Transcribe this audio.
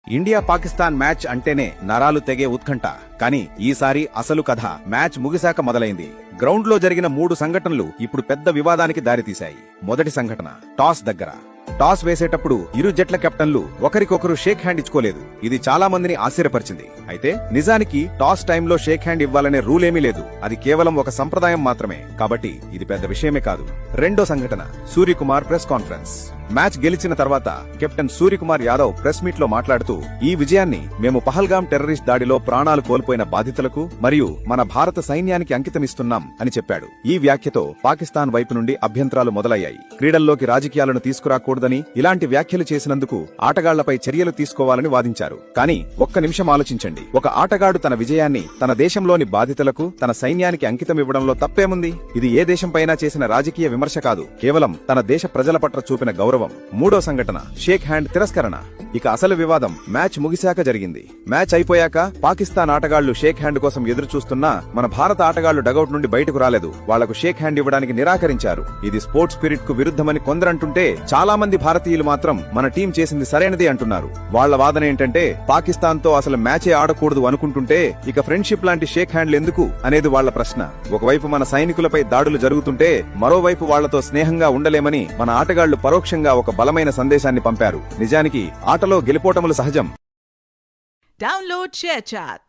India Pakistan match అంటేనే నరాలు తెగే ఉత్కంఠ. కానీ ఈసారి అసలు కథ మ్యాచ్ ముగిశాక మొదలైంది. గ్రౌండ్లో జరిగిన 3 సంఘటనలు ఇప్పుడు పెద్ద వివాదానికి దారితీశాయి. మొదటి సంఘటన టాస్ దగ్గర. టాస్ వేసేటప్పుడు ఇరు జట్ల కెప్టెన్లు ఒకరికొకరు షేక్ హ్యాండ్ ఇచ్చుకోలేదు. ఇది చాలా మందిని ఆశ్చర్యపరిచింది. అయితే నిజానికి టాస్ టైంలో షేక్ హ్యాండ్ ఇవ్వాలనే రూల్ ఏమీ లేదు. అది కేవలం ఒక సంప్రదాయం మాత్రమే. కాబట్టి ఇది పెద్ద విషయమే కాదు. రెండో సంఘటన సూర్యకుమార్ ప్రెస్ కాన్ఫరెన్స్. మ్యాచ్ గెలిచిన తర్వాత captain Suryakumar Yadav press meet లో మాట్లాడుతూ, ఈ విజయాన్ని మేము పహల్గాం టెర్రరిస్ట్ దాడిలో ప్రాణాలు కోల్పోయిన బాధితులకు మరియు మన భారత సైన్యానికి అంకితమిస్తున్నాం అని చెప్పాడు. ఈ వ్యాఖ్యతో పాకిస్తాన్ వైపు నుండి అభ్యంతరాలు మొదలయ్యాయి. క్రీడల్లోకి రాజకీయాలను తీసుకురాకూడదని, ఇలాంటి వ్యాఖ్యలు చేసినందుకు ఆటగాళ్లపై చర్యలు తీసుకోవాలని వాదించారు. కానీ ఒక్క నిమిషం ఆలోచించండి. ఒక ఆటగాడు తన విజయాన్ని తన దేశంలోని బాధితులకు, తన సైన్యానికి అంకితమివ్వడంలో తప్పేముంది? ఇది ఏ దేశంపైనా చేసిన రాజకీయ విమర్శ కాదు, కేవలం తన దేశ ప్రజల పట్ల చూపిన గౌరవం. మూడో సంఘటన షేక్ హ్యాండ్ తిరస్కరణ. ఇక అసలు వివాదం మ్యాచ్ ముగిశాక జరిగింది. మ్యాచ్ అయిపోయాక పాకిస్తాన్ ఆటగాళ్లు షేక్ హ్యాండ్ కోసం ఎదురు చూస్తున్నా మన భారత ఆటగాళ్లు డగౌట్ నుండి బయటకు రాలేదు. వాళ్లకు షేక్ హ్యాండ్ ఇవ్వడానికి నిరాకరించారు. ఇది స్పోర్ట్స్ స్పిరిట్ కు విరుద్ధమని కొందరంటుంటే, చాలా మంది భారతీయులు మాత్రం మన టీం చేసింది సరైనదే అంటున్నారు. వాళ్ల వాదన ఏంటంటే, పాకిస్తాన్ తో అసలు మ్యాచే ఆడకూడదు అనుకుంటుంటే ఇక ఫ్రెండ్షిప్ లాంటి షేక్ హ్యాండ్లు ఎందుకు అనేది వాళ్ల ప్రశ్న. ఒకవైపు మన సైనికులపై దాడులు జరుగుతుంటే మరోవైపు వాళ్లతో స్నేహంగా ఉండలేమని మన ఆటగాళ్లు పరోక్షంగా ఒక బలమైన సందేశాన్ని పంపారు. నిజానికి ఆటలో గెలుపోటములు సహజం. Download ShareChat.